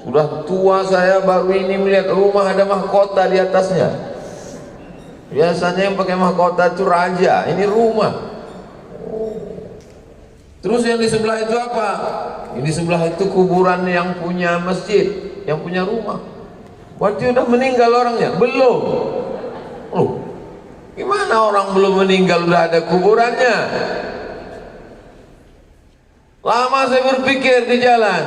Sudah tua saya baru ini melihat rumah ada mahkota di atasnya. Biasanya yang pakai mahkota itu raja, ini rumah. Terus yang di sebelah itu apa? Ini sebelah itu kuburan yang punya masjid, yang punya rumah. Berarti udah meninggal orangnya? Belum. Loh, gimana orang belum meninggal udah ada kuburannya? Lama saya berpikir di jalan.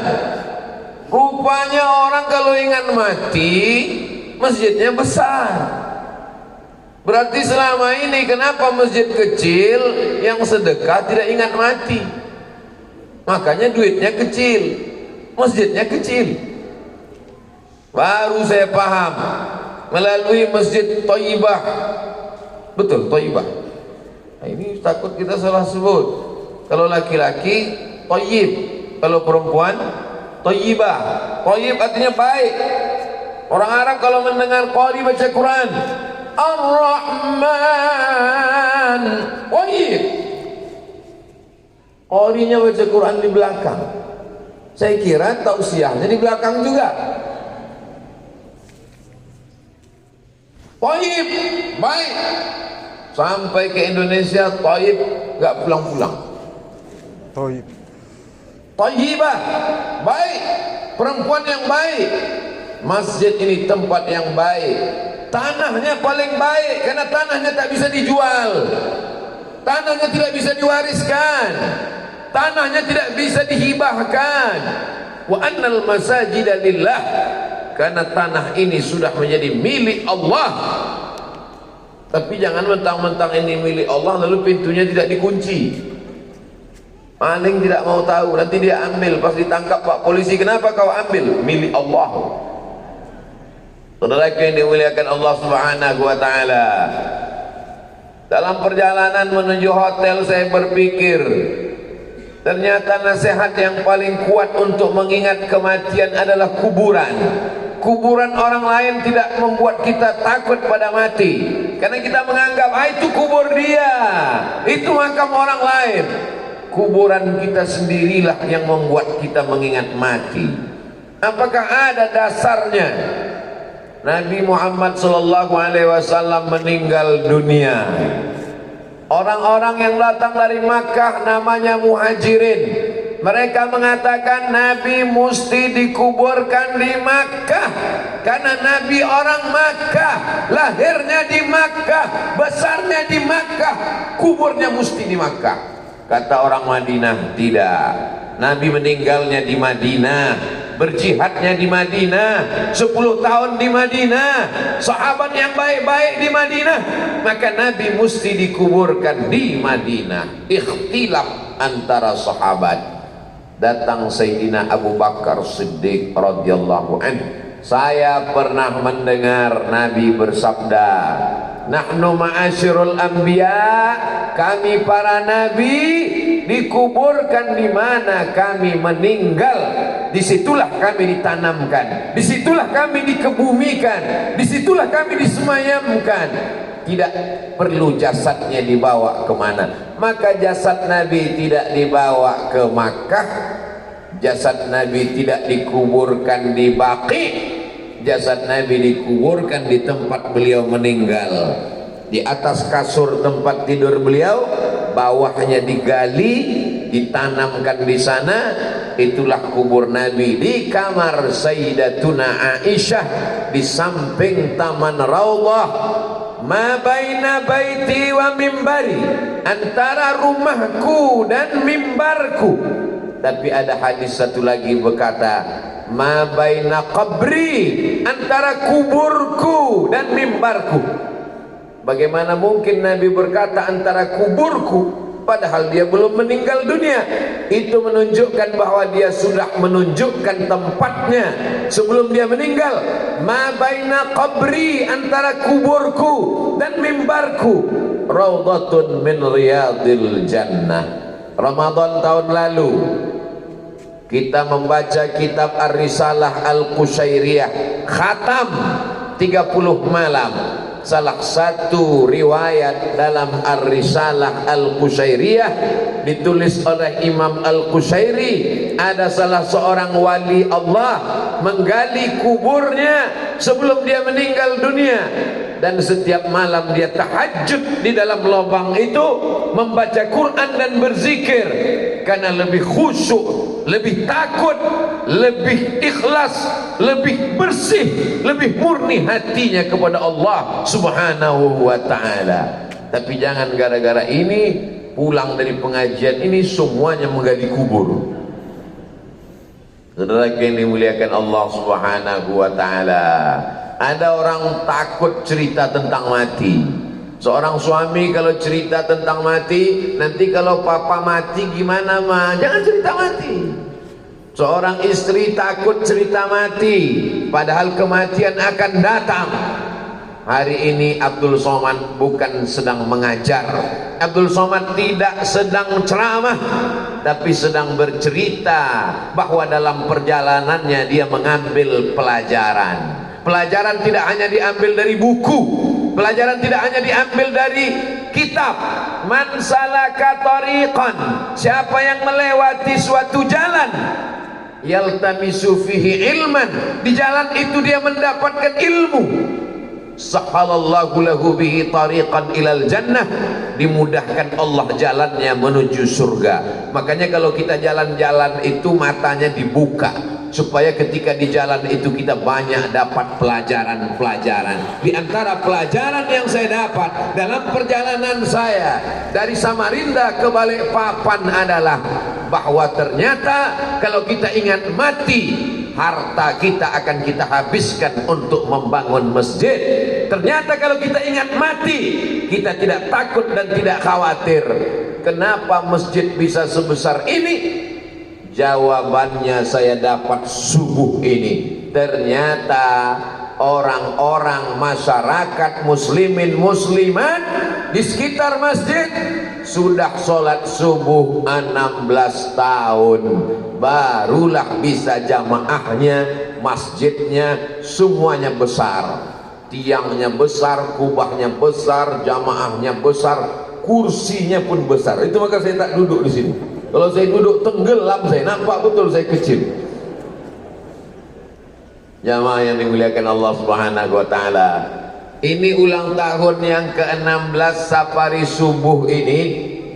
Rupanya orang kalau ingat mati, masjidnya besar. Berarti selama ini kenapa masjid kecil yang sedekah tidak ingat mati? Makanya duitnya kecil, masjidnya kecil. Baru saya paham melalui masjid Thayyibah. Betul, Thayyibah. Nah, ini takut kita salah sebut. Kalau laki-laki Thayyib, kalau perempuan Thayyibah. Thayyib artinya baik. Orang Arab kalau mendengar qari baca Quran, Ar-Rahman Thayyib. Qarinya baca Quran di belakang. Saya kira tausiahnya di belakang juga. Thayyib, baik. Sampai ke Indonesia Thayyib gak pulang-pulang. Thayyib. Thayyibah, baik, perempuan yang baik. Masjid ini tempat yang baik. Tanahnya paling baik karena tanahnya tak bisa dijual. Tanahnya tidak bisa diwariskan. Tanahnya tidak bisa dihibahkan. Wa annal masajida lillah, karena tanah ini sudah menjadi milik Allah. Tapi jangan mentang-mentang ini milik Allah lalu pintunya tidak dikunci. Maling tidak mau tahu, nanti dia ambil, pas ditangkap Pak polisi, kenapa kau ambil? Milik Allah. Saudara yang dimuliakan Allah Subhanahu wa taala. Dalam perjalanan menuju hotel saya berpikir, ternyata nasihat yang paling kuat untuk mengingat kematian adalah kuburan. Kuburan orang lain tidak membuat kita takut pada mati, karena kita menganggap itu kubur dia, itu makam orang lain. Kuburan kita sendirilah yang membuat kita mengingat mati. Apakah ada dasarnya? Nabi Muhammad SAW meninggal dunia. Orang-orang yang datang dari Makkah namanya Muhajirin. Mereka mengatakan Nabi mesti dikuburkan di Makkah, karena Nabi orang Makkah, lahirnya di Makkah, besarnya di Makkah, kuburnya mesti di Makkah. Kata orang Madinah, tidak. Nabi meninggalnya di Madinah, berjihadnya di Madinah, 10 tahun di Madinah, sahabat yang baik-baik di Madinah, maka Nabi mesti dikuburkan di Madinah. Ikhtilaf antara sahabat. Datang Sayyidina Abu Bakar Siddiq radhiyallahu anhu. Saya pernah mendengar Nabi bersabda, nahnu ma'asyirul anbiya, kami para nabi dikuburkan di mana kami meninggal, disitulah kami ditanamkan, disitulah kami dikebumikan, disitulah kami disemayamkan. Tidak perlu jasadnya dibawa kemana. Maka jasad Nabi tidak dibawa ke Makkah, jasad Nabi tidak dikuburkan di Baqi, jasad Nabi dikuburkan di tempat beliau meninggal. Di atas kasur tempat tidur beliau, bawahnya digali, ditanamkan di sana. Itulah kubur Nabi. Di kamar Sayyidatuna Aisyah, di samping Taman Raudhah, ma baina baiti wa mimbari, antara rumahku dan mimbarku. Tapi ada hadis satu lagi berkata, ma baina qabri, antara kuburku dan mimbarku. Bagaimana mungkin Nabi berkata antara kuburku, padahal dia belum meninggal dunia? Itu menunjukkan bahwa dia sudah menunjukkan tempatnya sebelum dia meninggal. Ma baina qabri, antara kuburku dan mimbarku, raudhatun min riyadil jannah. Ramadan tahun lalu kita membaca kitab Ar-Risalah Al-Qushairiyah, khatam 30 malam. salah satu riwayat dalam Ar-Risalah Al-Qushairiyah ditulis oleh Imam Al-Qushairi, ada salah seorang wali Allah menggali kuburnya sebelum dia meninggal dunia, dan setiap malam dia tahajud di dalam lubang itu membaca Quran dan berzikir, karena lebih khusyuk, lebih takut, lebih ikhlas, lebih bersih, lebih murni hatinya kepada Allah Subhanahu wa ta'ala. Tapi jangan gara-gara ini pulang dari pengajian ini semuanya menggali kubur. Saudara yang dimuliakan Allah Subhanahu wa ta'ala, ada orang takut cerita tentang mati. Seorang suami kalau cerita tentang mati, nanti kalau papa mati gimana ma? Jangan cerita mati. Seorang istri takut cerita mati, padahal kematian akan datang. Hari ini Abdul Somad bukan sedang mengajar, Abdul Somad tidak sedang ceramah, tapi sedang bercerita bahwa dalam perjalanannya dia mengambil pelajaran. Pelajaran tidak hanya diambil dari buku, pelajaran tidak hanya diambil dari kitab. Man salaka tariqan, siapa yang melewati suatu jalan, yaltamisu fihi ilman, di jalan itu dia mendapatkan ilmu, sahalallahu lahu bihi tariqan ilal jannah, dimudahkan Allah jalannya menuju surga. Makanya kalau kita jalan-jalan itu matanya dibuka, supaya ketika di jalan itu kita banyak dapat pelajaran-pelajaran. Di antara pelajaran yang saya dapat dalam perjalanan saya dari Samarinda ke Balikpapan adalah bahwa ternyata kalau kita ingat mati, harta kita akan kita habiskan untuk membangun masjid. Ternyata kalau kita ingat mati, kita tidak takut dan tidak khawatir. Kenapa masjid bisa sebesar ini? Jawabannya saya dapat subuh ini. Ternyata orang-orang masyarakat muslimin muslimat di sekitar masjid sudah sholat subuh 16 tahun, barulah bisa jamaahnya, masjidnya semuanya besar, tiangnya besar, kubahnya besar, jamaahnya besar, kursinya pun besar. Itu maka saya tak duduk di sini. Kalau saya duduk tenggelam, saya nampak betul saya kecil. Jamaah yang dimuliakan Allah Subhanahu wa ta'ala, ini ulang tahun yang ke-16 safari subuh ini.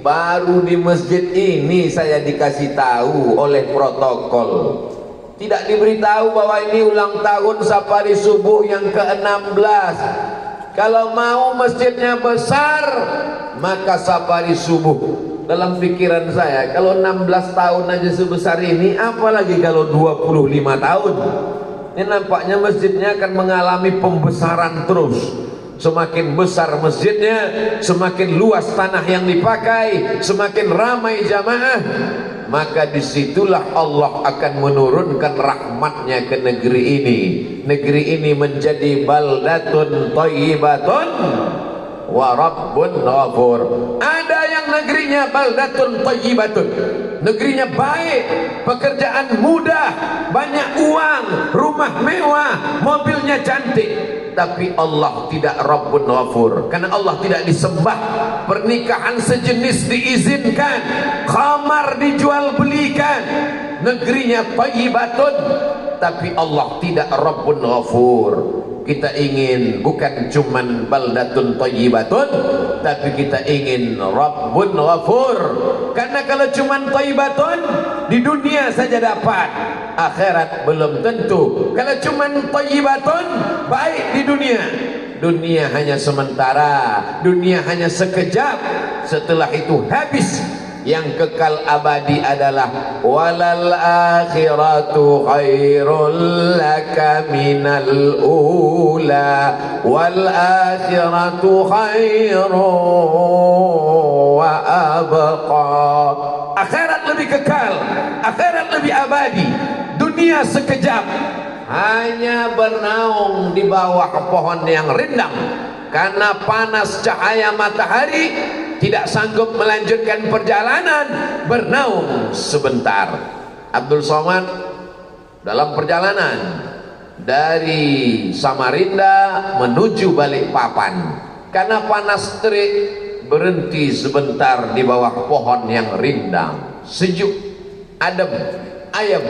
Baru di masjid ini saya dikasih tahu oleh protokol. Tidak diberitahu bahwa ini ulang tahun safari subuh yang ke-16. Kalau mau masjidnya besar, maka safari subuh. Dalam pikiran saya, kalau 16 tahun aja sebesar ini, apalagi kalau 25 tahun. Ini nampaknya masjidnya akan mengalami pembesaran terus. Semakin besar masjidnya, semakin luas tanah yang dipakai, semakin ramai jamaah, maka disitulah Allah akan menurunkan rahmatnya ke negeri ini. Negeri ini menjadi baldatun thayyibatun wa rabbun ghafur. Ada yang negerinya baldatun thayyibatun, negerinya baik, pekerjaan mudah, banyak uang, rumah mewah, mobilnya cantik, tapi Allah tidak Rabbun Ghafur, karena Allah tidak disembah. Pernikahan sejenis diizinkan, khamar dijual belikan. Negerinya thayyibatun, tapi Allah tidak Rabbun Ghafur. Kita ingin bukan cuman baldatun thayyibatun, tapi kita ingin Rabbun Ghafur. Karena kalau cuman thayyibatun di dunia saja dapat, akhirat belum tentu. Kalau cuman thayyibatun baik di dunia, dunia hanya sementara, dunia hanya sekejap, setelah itu habis. Yang kekal abadi adalah walal akhiratu khairul laka minal ula wal akhiratu khairu wa abqa. Akhirat lebih kekal, akhirat lebih abadi, dunia sekejap, hanya bernaung di bawah pohon yang rindang karena panas cahaya matahari. Tidak sanggup melanjutkan perjalanan, bernaung sebentar. Abdul Somad dalam perjalanan dari Samarinda menuju Balikpapan. Karena panas terik, berhenti sebentar di bawah pohon yang rindang, sejuk, adem, ayem,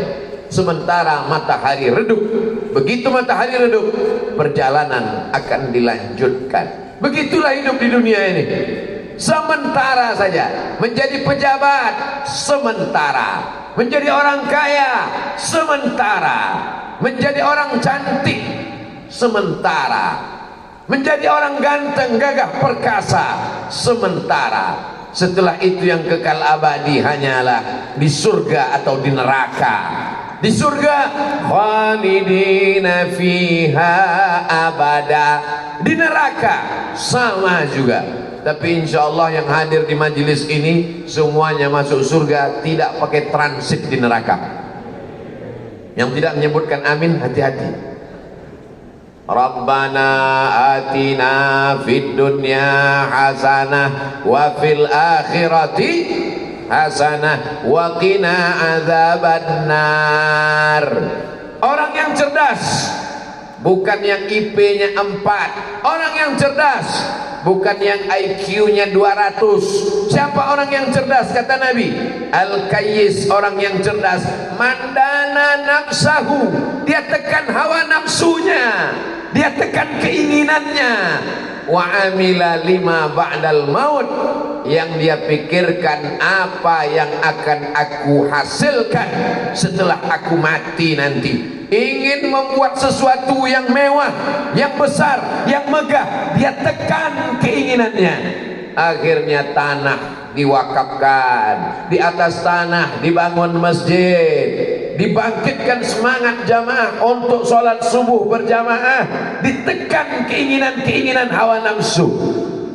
sementara matahari redup. Begitu matahari redup, perjalanan akan dilanjutkan. Begitulah hidup di dunia ini, sementara saja. Menjadi pejabat sementara, menjadi orang kaya sementara, menjadi orang cantik sementara, menjadi orang ganteng, gagah, perkasa sementara. Setelah itu yang kekal abadi hanyalah di surga atau di neraka. Di surga khalidina fiha abada, di neraka sama juga. Tapi insya Allah yang hadir di majelis ini semuanya masuk surga, tidak pakai transit di neraka. Yang tidak menyebutkan amin, hati-hati. Rabbana atina fid dunya hasanah wa fil akhirati hasanah wa qina adzabannar. Orang yang cerdas bukan yang IP-nya 4. Orang yang cerdas bukan yang IQ-nya 200. Siapa orang yang cerdas? Kata Nabi, Al-Qayyis, orang yang cerdas, mandana nafsahu, dia tekan hawa nafsunya, dia tekan keinginannya. Wa amila lima ba'dal maut, yang dia pikirkan apa yang akan aku hasilkan setelah aku mati nanti. Ingin membuat sesuatu yang mewah, yang besar, yang megah, dia tekan keinginannya. Akhirnya tanah diwakafkan, di atas tanah dibangun masjid, dibangkitkan semangat jamaah untuk sholat subuh berjamaah, ditekan keinginan-keinginan hawa nafsu.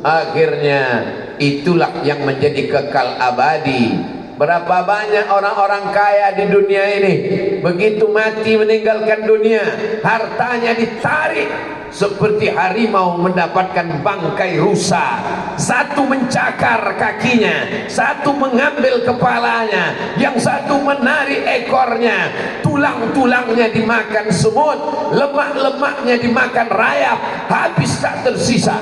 Akhirnya itulah yang menjadi kekal abadi. Berapa banyak orang-orang kaya di dunia ini, begitu mati meninggalkan dunia, hartanya ditarik seperti harimau mendapatkan bangkai rusa. Satu mencakar kakinya, satu mengambil kepalanya, yang satu menarik ekornya, tulang-tulangnya dimakan semut, lemak-lemaknya dimakan rayap, habis tak tersisa.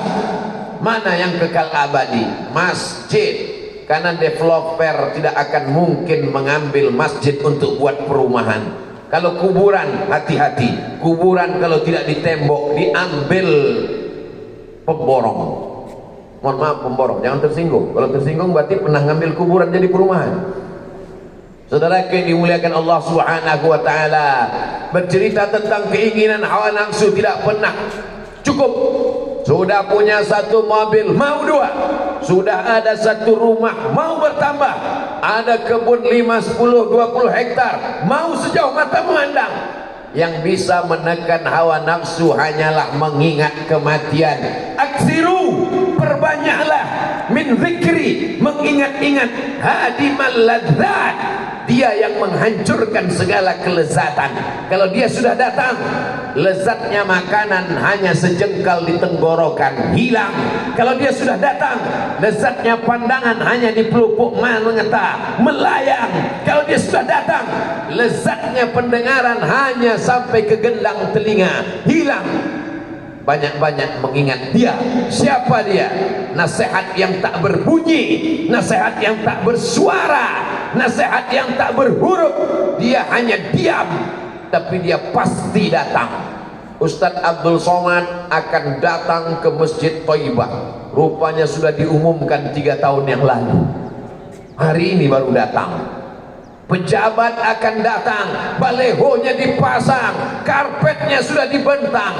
Mana yang kekal abadi? Masjid. Karena developer tidak akan mungkin mengambil masjid untuk buat perumahan. Kalau kuburan, hati-hati. Kuburan kalau tidak ditembok, diambil pemborong. Mohon maaf, pemborong, jangan tersinggung. Kalau tersinggung berarti pernah ngambil kuburan jadi perumahan. Saudara yang dimuliakan Allah Subhanahu wa taala, bercerita tentang keinginan hawa nafsu tidak pernah cukup. Sudah punya satu mobil, mau 2. Sudah ada satu rumah, mau bertambah. Ada kebun 5, 10, 20 hektar, mau sejauh mata memandang. Yang bisa menekan hawa nafsu hanyalah mengingat kematian. Aksiru, perbanyaklah min zikri, mengingat-ingat hadimal ladzat, dia yang menghancurkan segala kelezatan. Kalau dia sudah datang, lezatnya makanan hanya sejengkal di tenggorokan, hilang. Kalau dia sudah datang, lezatnya pandangan hanya di pelupuk mata, melayang. Kalau dia sudah datang, lezatnya pendengaran hanya sampai ke gendang telinga, hilang. Banyak-banyak mengingat dia. Siapa dia? Nasihat yang tak berbunyi, nasihat yang tak bersuara, nasihat yang tak berhuruf. Dia hanya diam, tapi dia pasti datang. Ustadz Abdul Somad akan datang ke Masjid Thaibah. Rupanya sudah diumumkan 3 tahun yang lalu. Hari ini baru datang. Pejabat akan datang, balehonya dipasang, karpetnya sudah dibentang,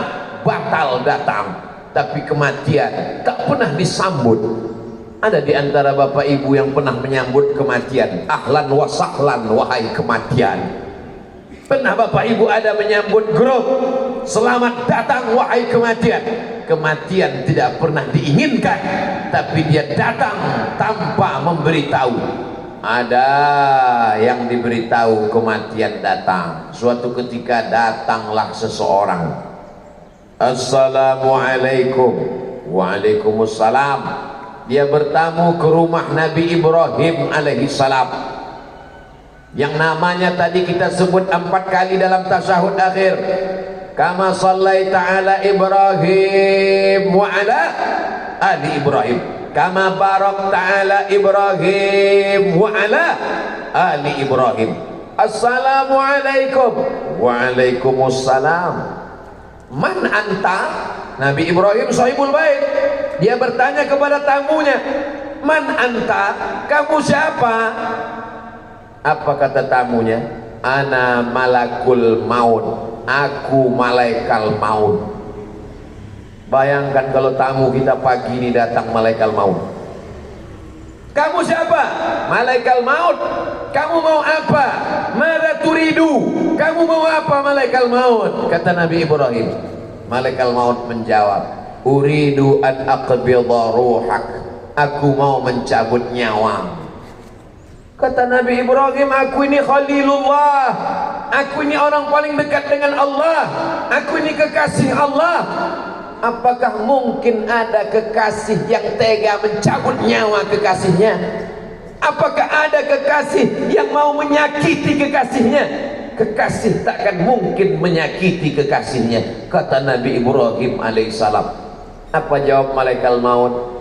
batal datang. Tapi kematian tak pernah disambut. Ada di antara bapak ibu yang pernah menyambut kematian? Ahlan wa sahlan wahai kematian. Pernah bapak ibu ada menyambut grup selamat datang wahai kematian? Kematian tidak pernah diinginkan, tapi dia datang tanpa memberitahu. Ada yang diberitahu kematian datang. Suatu ketika datanglah seseorang. Assalamualaikum. Waalaikumsalam. Dia bertamu ke rumah Nabi Ibrahim alaihissalam, yang namanya tadi kita sebut 4 kali dalam tasyahud akhir. kama shallaita ala Ibrahim wa ala ali Ibrahim kama barakta ala Ibrahim wa ala ali Ibrahim. Assalamualaikum. Waalaikumsalam. Man anta? Nabi Ibrahim sahibul bait, dia bertanya kepada tamunya, man anta, kamu siapa? Apa kata tamunya? Ana malakul maut, aku malaikat maut. Bayangkan kalau tamu kita pagi ini datang malaikat maut. Kamu siapa? Malaikat maut. Kamu mau apa? Mada turidu? Kamu mau apa malaikat maut? Kata Nabi Ibrahim. Malaikat maut menjawab, uridu an aqbidha ruhak. Aku mau mencabut nyawa. Kata Nabi Ibrahim, aku ini Khalilullah, aku ini orang paling dekat dengan Allah, aku ini kekasih Allah. Apakah mungkin ada kekasih yang tega mencabut nyawa kekasihnya? Apakah ada kekasih yang mau menyakiti kekasihnya? Kekasih takkan mungkin menyakiti kekasihnya. Kata Nabi Ibrahim alaihissalam. Apa jawab malaikat maut?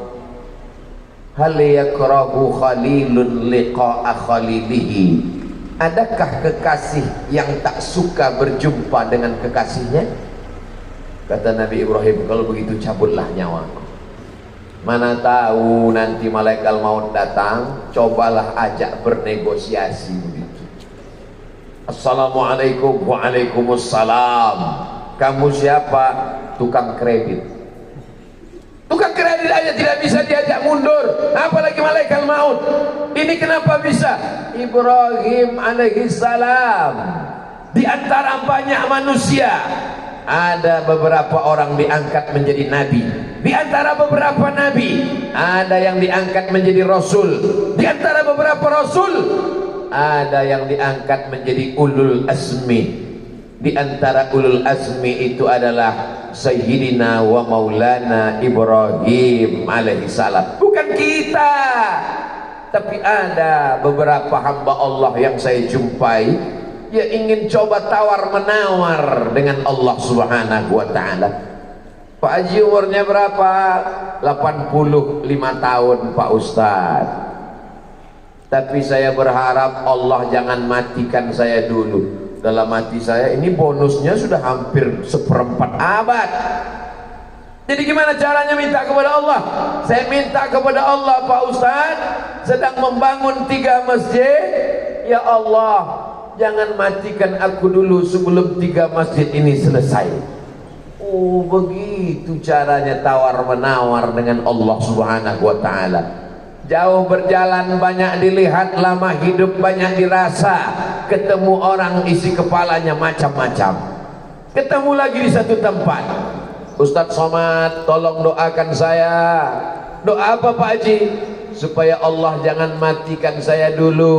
Hal yakrahu khalilun liqa'a khalilihi. Adakah kekasih yang tak suka berjumpa dengan kekasihnya? Kata Nabi Ibrahim, kalau begitu cabutlah nyawaku. Mana tahu nanti malaikat maut datang, cobalah ajak bernegosiasi begitu. Assalamualaikum. Waalaikumsalam. Kamu siapa? Tukang kredit. Tukang kredit aja tidak bisa diajak mundur, apalagi malaikat maut. Ini kenapa bisa? Ibrahim alaihissalam. Di antara banyak manusia, ada beberapa orang diangkat menjadi nabi. Di antara beberapa nabi, ada yang diangkat menjadi rasul. Di antara beberapa rasul, ada yang diangkat menjadi ulul azmi. Di antara ulul azmi itu adalah Sayyidina wa Maulana Ibrahim alaihissalam. Bukan kita, tapi ada beberapa hamba Allah yang saya jumpai, dia ingin coba tawar menawar dengan Allah subhanahu wa ta'ala. Pak Haji umurnya berapa? 85 tahun Pak Ustadz. Tapi saya berharap Allah jangan matikan saya dulu. Dalam hati saya ini bonusnya sudah hampir 1/4 abad. Jadi gimana caranya minta kepada Allah? Saya minta kepada Allah, Pak Ustadz sedang membangun 3 masjid. Ya Allah, jangan matikan aku dulu sebelum 3 masjid ini selesai. Oh, begitu caranya tawar menawar dengan Allah subhanahu wa ta'ala. Jauh berjalan banyak dilihat, lama hidup banyak dirasa. Ketemu orang isi kepalanya macam-macam. Ketemu lagi di satu tempat. Ustadz Somad, tolong doakan saya. Doa apa Pak Haji? Supaya Allah jangan matikan saya dulu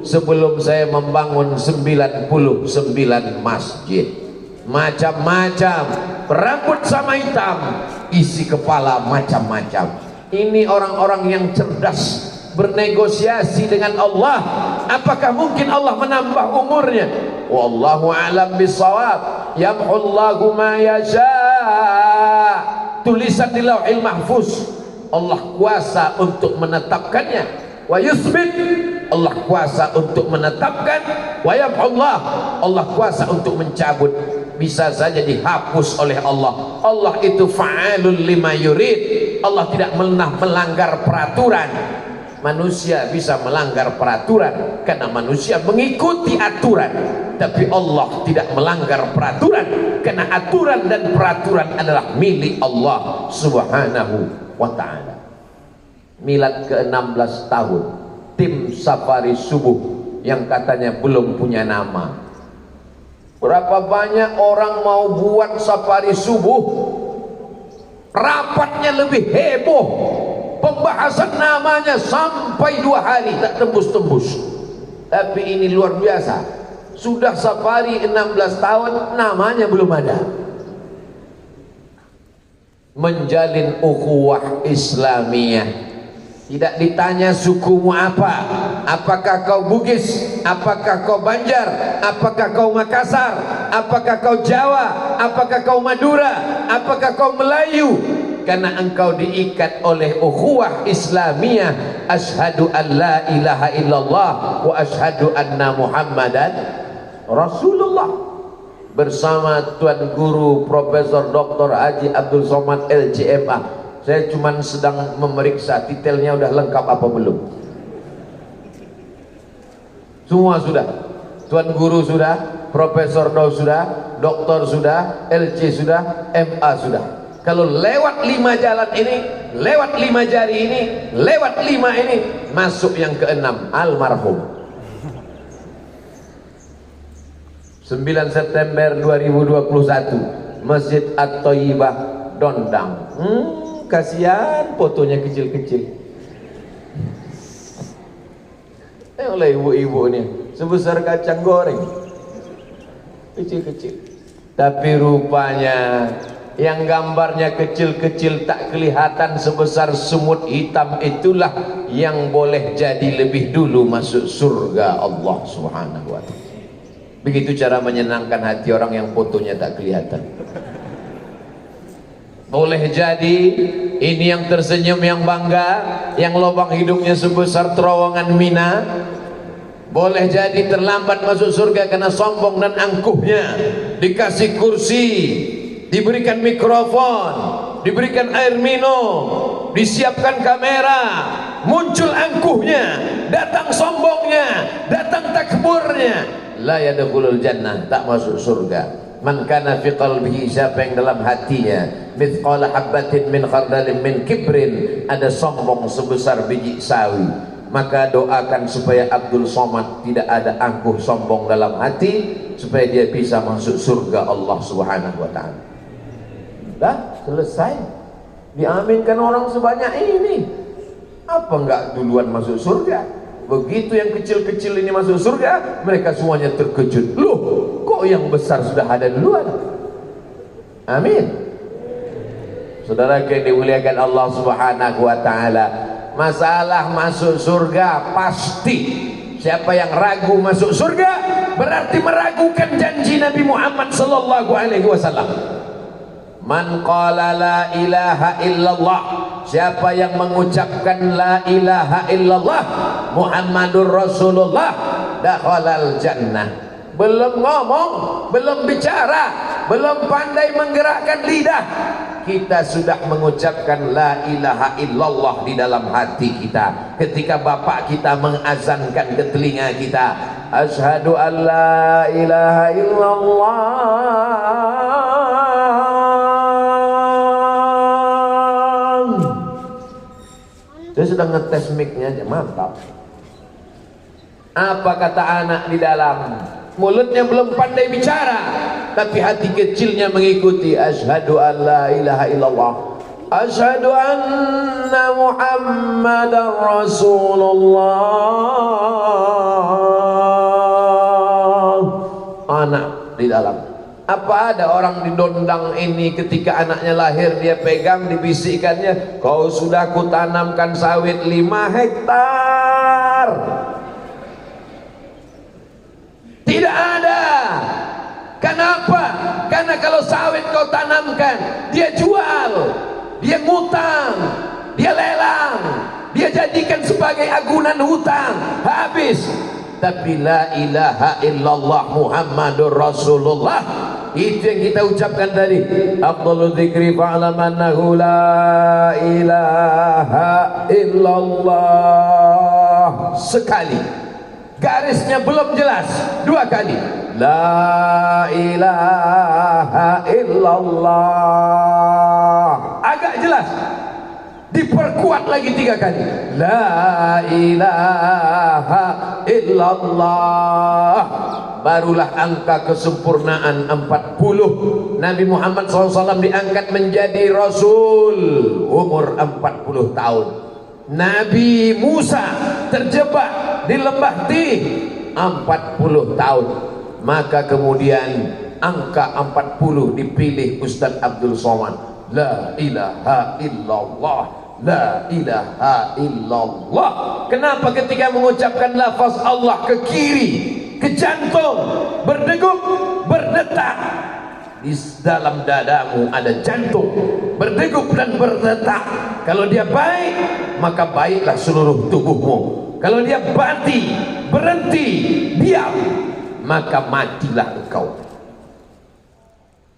sebelum saya membangun 99 masjid. Macam-macam, rambut sama hitam, isi kepala macam-macam. Ini orang-orang yang cerdas bernegosiasi dengan Allah. Apakah mungkin Allah menambah umurnya? Wallahu a'lam bissawab. Yamhullahu ma yasha. Tulisan di Lauhil Mahfuz. Allah kuasa untuk menetapkannya. Wa yusbit. Allah kuasa untuk menetapkan. Wa yamhullah. Allah kuasa untuk mencabut. Bisa saja dihapus oleh Allah. Allah itu fa'alul lima yurid. Allah tidak pernah melanggar peraturan. Manusia bisa melanggar peraturan karena manusia mengikuti aturan, tapi Allah tidak melanggar peraturan karena aturan dan peraturan adalah milik Allah subhanahu wa ta'ala. Milad ke-16 tahun, tim safari subuh yang katanya belum punya nama. Berapa banyak orang mau buat safari subuh, rapatnya lebih heboh, pembahasan namanya sampai 2 hari tak tembus-tembus. Tapi ini luar biasa, sudah safari 16 tahun namanya belum ada. Menjalin ukhuwah Islamiyah Tidak ditanya sukumu apa, apakah kau Bugis, apakah kau Banjar, apakah kau Makassar, apakah kau Jawa, apakah kau Madura, apakah kau Melayu. Karena engkau diikat oleh ukhuwah Islamiyah, asyhadu an la ilaha illallah wa asyhadu anna Muhammadan Rasulullah. Bersama Tuan Guru Profesor Dr. Haji Abdul Somad LCMA. Saya cuma sedang memeriksa detailnya udah lengkap apa belum. Semua sudah. Tuan Guru sudah, Profesor Do sudah, Doktor sudah, LC sudah, MA sudah. Kalau lewat 5 jalan ini, lewat 5 jari ini, lewat 5 ini, masuk yang ke-6, almarhum. 9 September 2021, Masjid At-Thayyibah, Dondang. Kasihan fotonya kecil-kecil. Oleh ibu-ibu ini sebesar kacang goreng, kecil-kecil. Tapi rupanya yang gambarnya kecil-kecil tak kelihatan sebesar semut hitam itulah yang boleh jadi lebih dulu masuk surga Allah Subhanahu wa ta'ala. Begitu cara menyenangkan hati orang yang fotonya tak kelihatan. Boleh jadi ini yang tersenyum yang bangga, yang lubang hidungnya sebesar terowongan Mina. Boleh jadi terlambat masuk surga karena sombong dan angkuhnya. Dikasih kursi, diberikan mikrofon, diberikan air minum, disiapkan kamera, muncul angkuhnya, datang sombongnya, datang takburnya. La yadkhulul jannah, tak masuk surga. Man kana fi qalbihi, siapa yang dalam hatinya mithqala habatin min khardalin min kibrin, ada sombong sebesar biji sawi, maka doakan supaya Abdul Somad tidak ada angkuh sombong dalam hati, supaya dia bisa masuk surga Allah Subhanahu wa ta'ala. Dah selesai, diaminkan orang sebanyak ini. Apa enggak duluan masuk surga? Begitu yang kecil-kecil ini masuk surga, mereka semuanya terkejut. Loh, kok yang besar sudah ada duluan? Amin. Saudara yang dimuliakan Allah Subhanahu wa ta'ala, masalah masuk surga pasti. Siapa yang ragu masuk surga berarti meragukan janji Nabi Muhammad sallallahu alaihi wasallam. Man qala la ilaha illallah, siapa yang mengucapkan la ilaha illallah Muhammadur Rasulullah, dakhalal jannah. Belum ngomong, belum bicara, belum pandai menggerakkan lidah, kita sudah mengucapkan la ilaha illallah di dalam hati kita. Ketika bapak kita mengazankan ke telinga kita, asyhadu an la ilaha illallah, saya sedang ngetes mic-nya aja, mantap. Apa kata anak di dalam? Mulutnya belum pandai bicara, tapi hati kecilnya mengikuti. Asyhadu an la ilaha illallah, asyhadu anna Muhammadar Rasulullah. Anak di dalam. Apa ada orang di Dondang ini ketika anaknya lahir dia pegang, dibisikkannya, kau sudah kutanamkan sawit 5 hektar. Tidak ada. Kenapa? Karena kalau sawit kau tanamkan, dia jual, dia ngutang, dia lelang, dia jadikan sebagai agunan hutang, habis. Tapi la ilaha illallah Muhammadur Rasulullah, itu yang kita ucapkan tadi. Afdhalul dzikri fa'lam annahu la ilaha illallah. Sekali, garisnya belum jelas, 2 kali. La ilaha illallah, agak jelas, diperkuat lagi 3 kali. La ilaha illallah, barulah angka kesempurnaan 40. Nabi Muhammad SAW diangkat menjadi Rasul umur 40 tahun. Nabi Musa terjebak di lembah Tih 40 tahun. Maka kemudian angka 40 dipilih Ustaz Abdul Somad. La ilaha illallah, la ilaha illallah. Kenapa ketika mengucapkan lafaz Allah ke kiri, ke jantung, berdegup, berdetak? Di dalam dadamu ada jantung berdegup dan berdetak. Kalau dia baik, maka baiklah seluruh tubuhmu. Kalau dia mati, berhenti, diam, maka matilah engkau.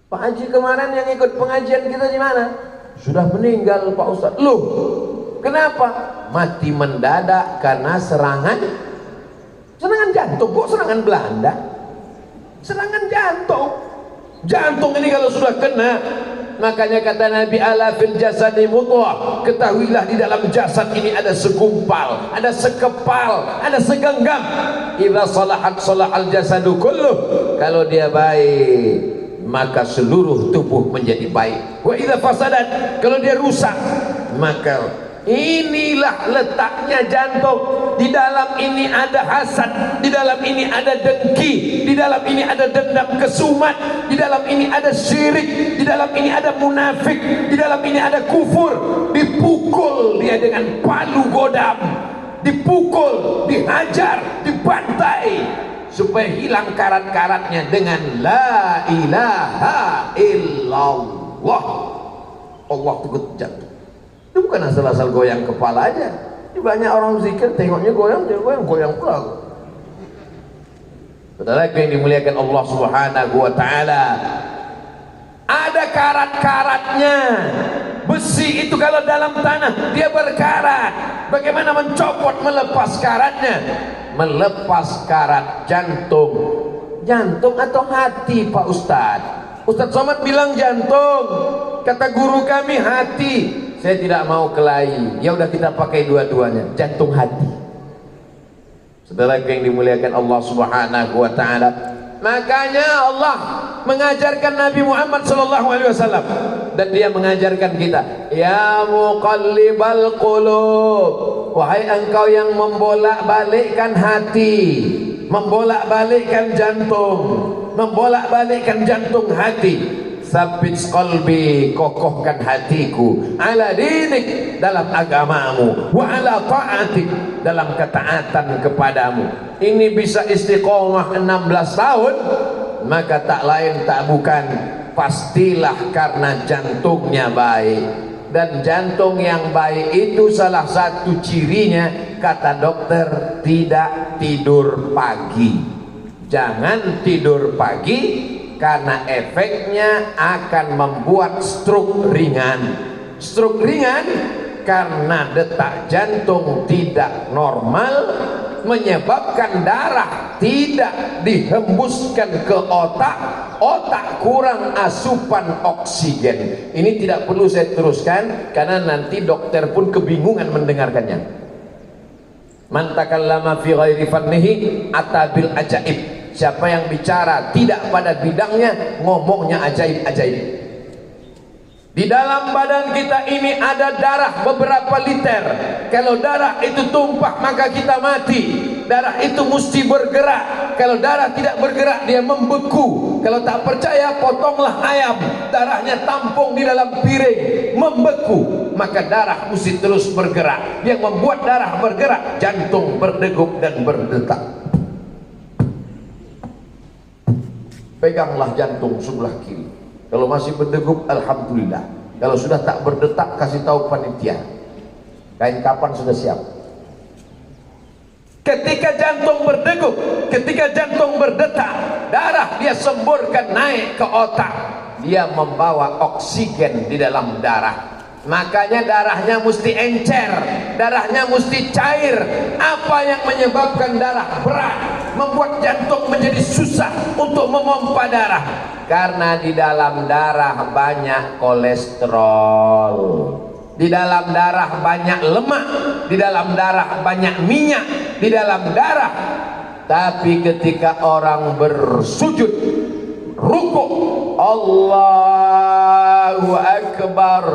Pak Haji kemarin yang ikut pengajian kita di mana? Sudah meninggal Pak Ustadz. Loh, kenapa? Mati mendadak karena serangan jantung. Kok serangan Belanda? Serangan jantung. Jantung ini kalau sudah kena, makanya kata Nabi, ala fil jasadi mudghah, ketahuilah di dalam jasad ini ada segumpal, ada sekepal, ada segenggam. Idza salahat salahal jasadu kulluh, kalau dia baik maka seluruh tubuh menjadi baik. Wa idza fasadat, kalau dia rusak, maka inilah letaknya jantung. Di dalam ini ada hasad, di dalam ini ada dengki, di dalam ini ada dendam kesumat, di dalam ini ada syirik, di dalam ini ada munafik, di dalam ini ada kufur. Dipukul dia dengan palu godam, dipukul, dihajar, dibantai, supaya hilang karat-karatnya dengan la ilaha illallah. Allah tegut jantung. Itu bukan asal-asal goyang kepala aja. Ini banyak orang zikir, tengoknya goyang, dia goyang pula. Saudara yang dimuliakan Allah Subhanahu wa taala, ada karat-karatnya. Besi itu kalau dalam tanah dia berkarat. Bagaimana mencopot, melepas karatnya? Melepas karat jantung. Jantung atau hati Pak Ustadz? Ustadz Somad bilang jantung, kata guru kami hati. Saya tidak mau kelahi. Ya udah kita pakai dua-duanya, jantung hati. Saudara yang dimuliakan Allah Subhanahu wa taala, makanya Allah mengajarkan Nabi Muhammad sallallahu alaihi wasallam, dan dia mengajarkan kita, ya muqallibal qulub, wahai engkau yang membolak-balikkan hati, membolak-balikkan jantung, membolak-balikkan jantung hati. Sabit qalbi, kokohkan hatiku, ala dinik, dalam agamamu, wa ala ta'atik, dalam ketaatan kepadamu. Ini bisa istiqomah 16 tahun, maka tak lain tak bukan, pastilah karena jantungnya baik. Dan jantung yang baik itu salah satu cirinya, kata dokter, tidak tidur pagi. Jangan tidur pagi, karena efeknya akan membuat stroke ringan. Stroke ringan karena detak jantung tidak normal, menyebabkan darah tidak dihembuskan ke otak, otak kurang asupan oksigen. Ini tidak perlu saya teruskan karena nanti dokter pun kebingungan mendengarkannya. Man takallama fi ghairi fannihi atabil ajaib. Siapa yang bicara tidak pada bidangnya, ngomongnya ajaib-ajaib. Di dalam badan kita ini ada darah beberapa liter. Kalau darah itu tumpah maka kita mati. Darah itu mesti bergerak. Kalau darah tidak bergerak dia membeku. Kalau tak percaya potonglah ayam, darahnya tampung di dalam piring, membeku. Maka darah mesti terus bergerak. Yang membuat darah bergerak, jantung berdegup dan berdetak. Peganglah jantung sebelah kiri. Kalau masih berdegup, alhamdulillah. Kalau sudah tak berdetak, kasih tahu panitia. Kain kapan sudah siap. Ketika jantung berdegup, ketika jantung berdetak, darah dia semburkan naik ke otak. Dia membawa oksigen di dalam darah. Makanya darahnya mesti encer, darahnya mesti cair. Apa yang menyebabkan darah berat, membuat jantung menjadi susah untuk memompa darah? Karena di dalam darah banyak kolesterol, di dalam darah banyak lemak, di dalam darah banyak minyak, di dalam darah. Tapi ketika orang bersujud, rukuk, Allahu Akbar,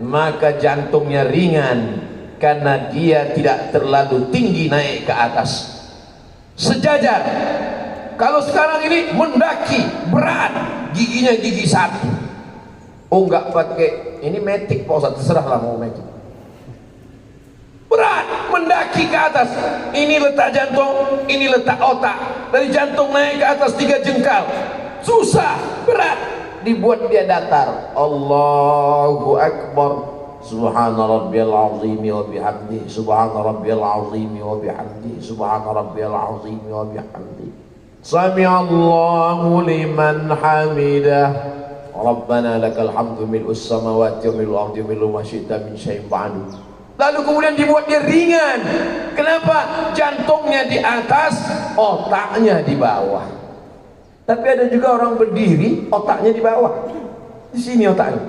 maka jantungnya ringan karena dia tidak terlalu tinggi naik ke atas. Sejajar. Kalau sekarang ini mendaki berat, giginya gigi satu. Oh enggak pakai ini metik Pak Ustaz, terserahlah mau metik. kaki ke atas, ini letak jantung, ini letak otak. Dari jantung naik ke atas 3 jengkal, susah, berat. Dibuat dia datar. Allahu Akbar, subhana rabbiyal azim wa bihamdi, subhana rabbiyal azim wa bihamdi, subhana rabbiyal azim wa bihamdi, sami Allahu liman hamidah, Rabbana lakal hamdu mil'us samawati wa mil'u ardi wa mil'u ma syi'ta min syai'in ba'du. Lalu kemudian dibuat dia ringan. Kenapa? Jantungnya di atas, otaknya di bawah. Tapi ada juga orang berdiri, otaknya di bawah. Di sini otaknya.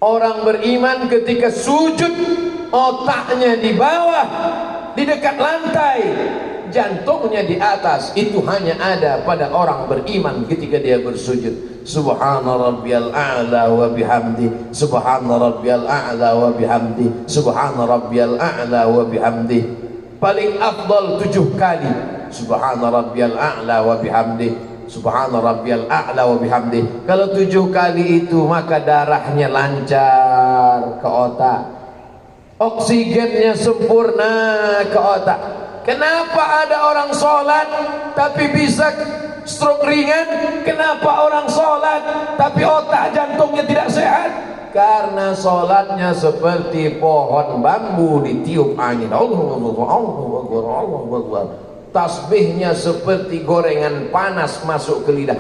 Orang beriman ketika sujud, otaknya di bawah, di dekat lantai, jantungnya di atas. Itu hanya ada pada orang beriman ketika dia bersujud. Subhana rabbiyal a'la wa bihamdi, subhana rabbiyal a'la wa bihamdi, subhana rabbiyal a'la wa bihamdi. Paling afdal 7 kali. Subhana rabbiyal a'la wa bihamdi, subhana rabbiyal a'la wa bihamdi. Kalau 7 kali itu, maka darahnya lancar ke otak, oksigennya sempurna ke otak. Kenapa ada orang sholat tapi bisa stroke ringan? Kenapa orang sholat tapi otak jantungnya tidak sehat? Karena sholatnya seperti pohon bambu ditiup angin. Allahu Akbar. Tasbihnya seperti gorengan panas masuk ke lidah.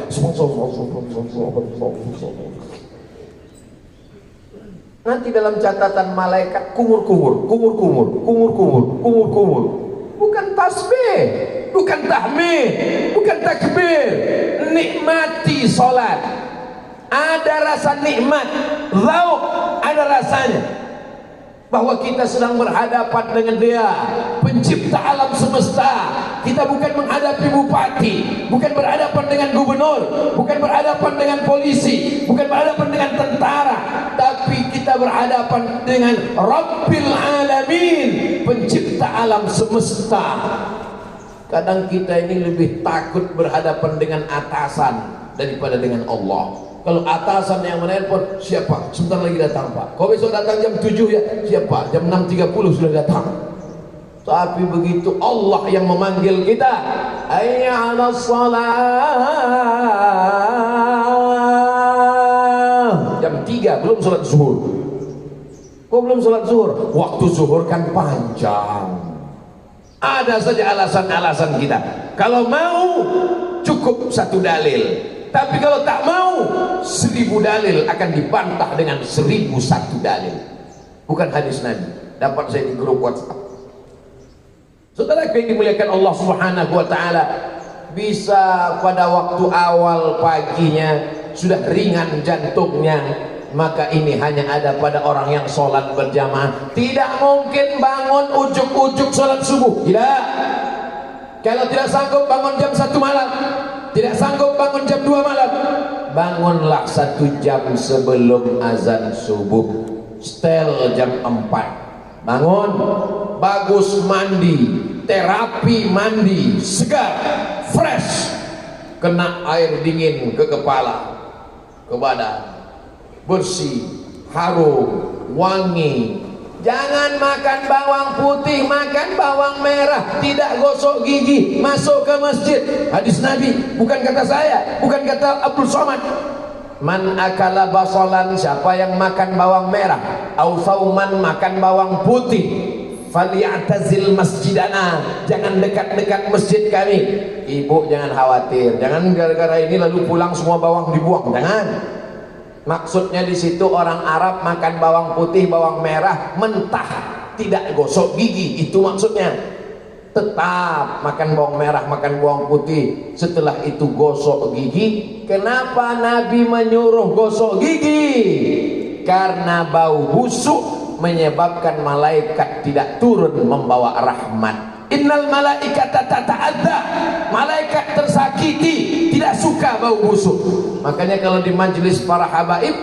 Nanti dalam catatan malaikat kumur-kumur, kumur-kumur, kumur-kumur, kumur-kumur. Bukan tasbih, bukan tahmid, bukan takbir. Nikmati sholat. Ada rasa nikmat, lauk ada rasanya. Bahwa kita sedang berhadapan dengan Dia, pencipta alam semesta. Kita bukan menghadapi bupati, bukan berhadapan dengan gubernur, bukan berhadapan dengan polisi, bukan berhadapan dengan tentara, tapi kita berhadapan dengan Rabbil Alamin, pencipta alam semesta. Kadang kita ini lebih takut berhadapan dengan atasan daripada dengan Allah. Kalau atasan yang menelpon, siapa? Sebentar lagi datang Pak. Kau besok datang jam 7 ya? Siapa? Jam 6.30 sudah datang. Tapi begitu Allah yang memanggil kita, hayya 'alas shalah. Jam 3 belum sholat zuhur. Kok belum sholat zuhur? Waktu zuhur kan panjang. Ada saja alasan-alasan kita. Kalau mau cukup 1 dalil. Tapi kalau tak mau, 1000 dalil akan dibantah dengan 1001 dalil. Bukan hadis Nabi. Dapat saya di grup WhatsApp. Saudara yang dimuliakan Allah Subhanahu wa taala, bisa pada waktu awal paginya sudah ringan jantungnya, maka ini hanya ada pada orang yang sholat berjamaah. Tidak mungkin bangun ujuk-ujuk sholat subuh. Tidak. Kalau tidak sanggup bangun jam 1 malam, tidak sanggup bangun jam 2 malam, bangunlah 1 jam sebelum azan subuh. Setel jam 4. Bangun, bagus mandi, terapi mandi, segar, fresh. Kena air dingin ke kepala, ke badan, bersih, harum, wangi. Jangan makan bawang putih, makan bawang merah, tidak gosok gigi, masuk ke masjid. Hadis Nabi, bukan kata saya, bukan kata Abdul Somad. Man akala basalan, siapa yang makan bawang merah, au sauman, makan bawang putih, falyatazil masjidana, jangan dekat-dekat masjid kami. Ibu jangan khawatir, jangan gara-gara ini lalu pulang semua bawang dibuang, jangan. Maksudnya di situ orang Arab makan bawang putih, bawang merah mentah, tidak gosok gigi, itu maksudnya. Tetap makan bawang merah, makan bawang putih, setelah itu gosok gigi. Kenapa Nabi menyuruh gosok gigi? Karena bau busuk menyebabkan malaikat tidak turun membawa rahmat. Innal malaikata tata'adza, malaikat tersakiti, tidak suka bau busuk. Makanya kalau di majelis para habaib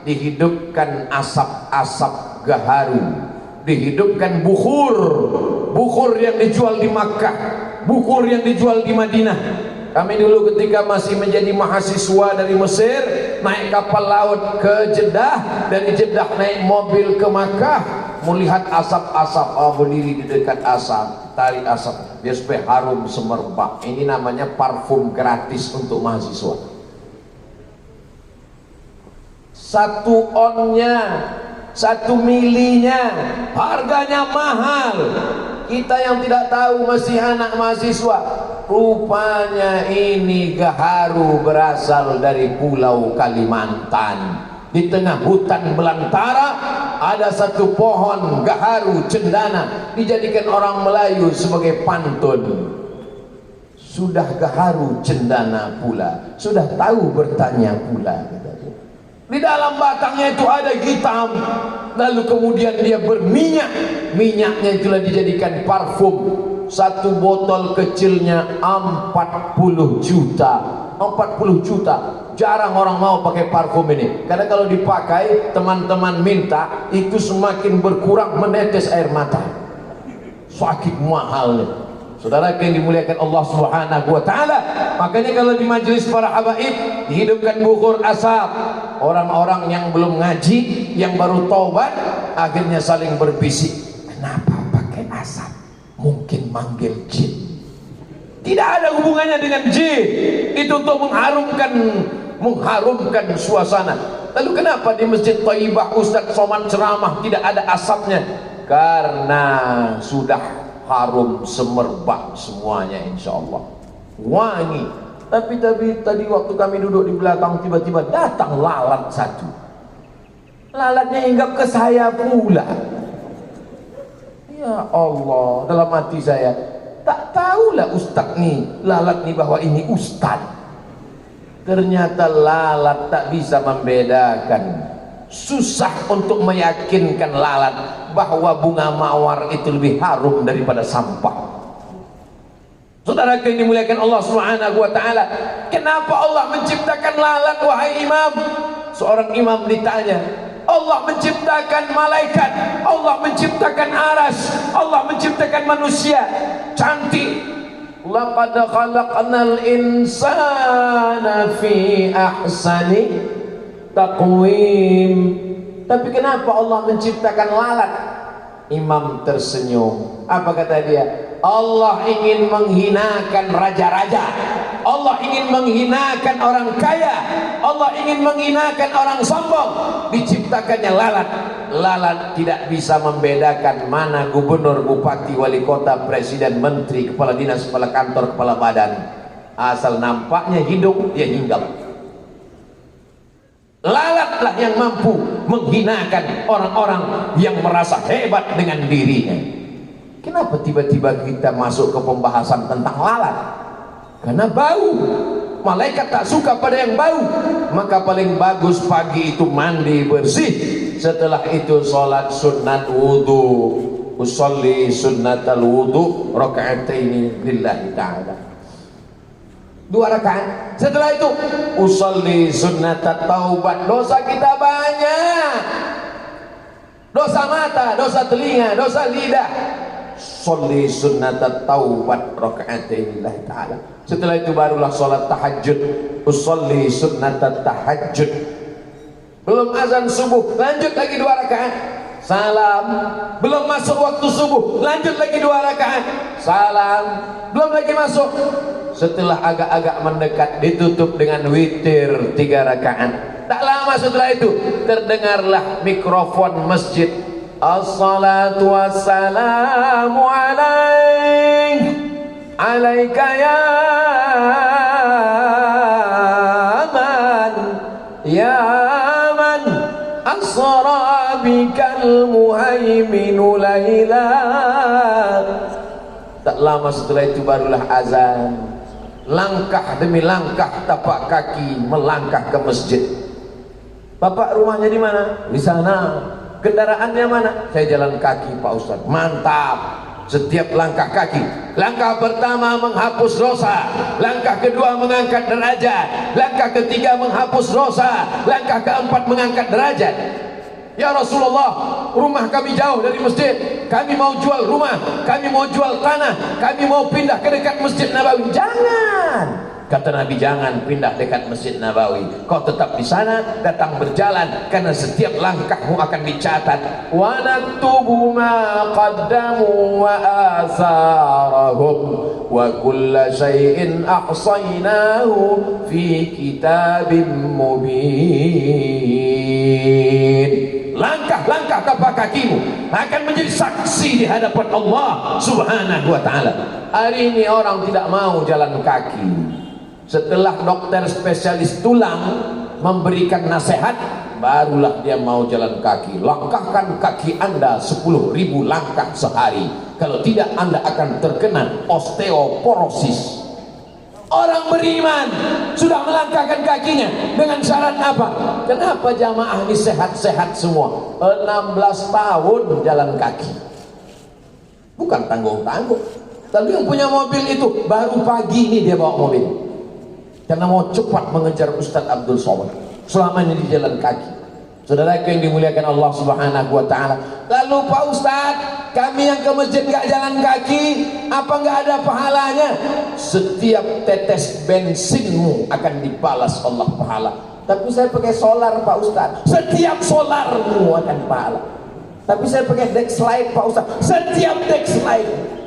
dihidupkan asap-asap gaharu, dihidupkan bukhur, bukhur yang dijual di Makkah, bukhur yang dijual di Madinah. Kami dulu ketika masih menjadi mahasiswa dari Mesir, naik kapal laut ke Jeddah, dari Jeddah naik mobil ke Makkah, melihat asap-asap, berdiri di dekat asap, tarik asap biar supaya harum semerbak. Ini namanya parfum gratis untuk mahasiswa. 1 onnya, 1 milinya, harganya mahal. Kita yang tidak tahu masih anak mahasiswa, rupanya ini gaharu berasal dari Pulau Kalimantan. Di tengah hutan belantara ada 1 pohon gaharu cendana, dijadikan orang Melayu sebagai pantun. Sudah gaharu cendana pula, sudah tahu bertanya pula. Di dalam batangnya itu ada hitam, lalu kemudian dia berminyak. Minyaknya itulah dijadikan parfum. 1 botol kecilnya 40 juta. 40 juta. Jarang orang mau pakai parfum ini, karena kalau dipakai teman-teman minta itu semakin berkurang menetes air mata, sakit mahalnya. Saudara yang dimuliakan Allah Subhanahu wa taala, makanya kalau di majelis para habaib dihidupkan bukur asap. Orang-orang yang belum ngaji, yang baru taubat, akhirnya saling berbisik, kenapa pakai asap? Mungkin manggil jin. Tidak ada hubungannya dengan jin. Itu untuk mengharumkan suasana. Lalu kenapa di Masjid Thayyibah Ustaz Somad ceramah tidak ada asapnya? Karena sudah harum semerbak semuanya, insyaallah wangi. Tapi tadi waktu kami duduk di belakang, tiba-tiba datang lalat 1. Lalatnya hinggap ke saya pula. Ya Allah, dalam hati saya, tak tahulah ustaz nih, lalat nih bahwa ini ustaz. Ternyata lalat tak bisa membedakan. Susah untuk meyakinkan lalat bahwa bunga mawar itu lebih harum daripada sampah. Saudara yang dimuliakan Allah Subhanahu wa taala, kenapa Allah menciptakan lalat wahai imam? Seorang imam ditanya, Allah menciptakan malaikat, Allah menciptakan aras, Allah menciptakan manusia cantik. Laqad khalaqnal insana fi ahsani taqwim. Tapi kenapa Allah menciptakan lalat? Imam tersenyum. Apa kata dia? Allah ingin menghinakan raja-raja, Allah ingin menghinakan orang kaya, Allah ingin menghinakan orang sombong. Diciptakannya lalat. Lalat tidak bisa membedakan mana gubernur, bupati, wali kota, presiden, menteri, kepala dinas, kepala kantor, kepala badan. Asal nampaknya hidung, dia hinggap. Lalatlah yang mampu menghinakan orang-orang yang merasa hebat dengan dirinya. Kenapa tiba-tiba kita masuk ke pembahasan tentang lalat? Karena bau. Malaikat tak suka pada yang bau. Maka paling bagus pagi itu mandi bersih. Setelah itu sholat sunnat wudu. Usolli sunnatal wudu raka'ataini lillahi ta'ala. 2 rakaat. Setelah itu usolli sunnatat taubat. Dosa kita banyak. Dosa mata, dosa telinga, dosa lidah. Sholli sunnatat taubat raka'atain lillahi ta'ala. Setelah itu barulah sholat tahajud. Usolli sunnatat tahajud. Belum azan subuh, lanjut lagi 2 rakaat. Salam. Belum masuk waktu subuh, lanjut lagi 2 rakaat. Salam. Belum lagi masuk. Setelah agak-agak mendekat, ditutup dengan witir 3 rakaat. Tak lama setelah itu terdengarlah mikrofon masjid. Assalatu wassalamu alaika ya man asra bikal muhaiminu laila. Tak lama setelah itu barulah azan. Langkah demi langkah tapak kaki melangkah ke masjid. Bapak rumahnya di mana? Di sana. Kendaraannya mana? Saya jalan kaki Pak Ustaz. Mantap. Setiap langkah kaki, langkah pertama menghapus dosa, langkah kedua mengangkat derajat, langkah ketiga menghapus dosa, langkah keempat mengangkat derajat. Ya Rasulullah, rumah kami jauh dari masjid, kami mau jual rumah, kami mau jual tanah, kami mau pindah ke dekat Masjid Nabawi. Jangan, Kata Nabi, jangan pindah dekat Masjid Nabawi, kau tetap di sana, datang berjalan, karena setiap langkahmu akan dicatat. Wa naktubu ma qaddamu wa asarahum wa kulla syai'in ahsaynahu fi kitabim mubin. Langkah-langkah tapak kakimu akan menjadi saksi di hadapan Allah Subhanahu wa ta'ala. Hari ini orang tidak mau jalan kaki. Setelah dokter spesialis tulang memberikan nasihat, barulah dia mau jalan kaki. Langkahkan kaki Anda 10.000 langkah sehari. Kalau tidak, Anda akan terkena osteoporosis. Orang beriman sudah melangkahkan kakinya dengan syarat apa? Kenapa jamaah ini sehat-sehat semua? 16 tahun jalan kaki. Bukan tanggung-tanggung. Tapi yang punya mobil itu baru pagi ini dia bawa mobil, karena mau cepat mengejar Ustadz Abdul Somad. Selama ini di jalan kaki. Saudara yang dimuliakan Allah Subhanahu wa ta'ala. Lalu Pak Ustadz, kami yang ke masjid gak jalan kaki, apa gak ada pahalanya? Setiap tetes bensinmu akan dibalas Allah pahala. Tapi saya pakai solar Pak Ustadz, setiap solarmu akan pahala. Tapi saya pakai Dexlite Pak Ustadz, setiap Dexlite.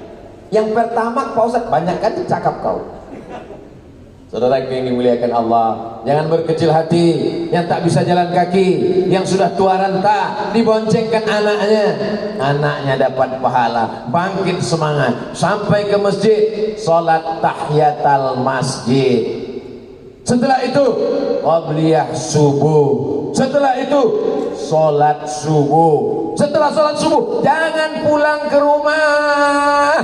Yang pertama Pak Ustadz, banyak kan cakap kau. Saudara yang dimuliakan Allah, jangan berkecil hati. Yang tak bisa jalan kaki, yang sudah tua renta, diboncengkan anaknya, anaknya dapat pahala. Bangkit semangat sampai ke masjid, sholat tahiyatul masjid. Setelah itu qabliyah subuh. Setelah itu sholat subuh. Setelah sholat subuh, jangan pulang ke rumah.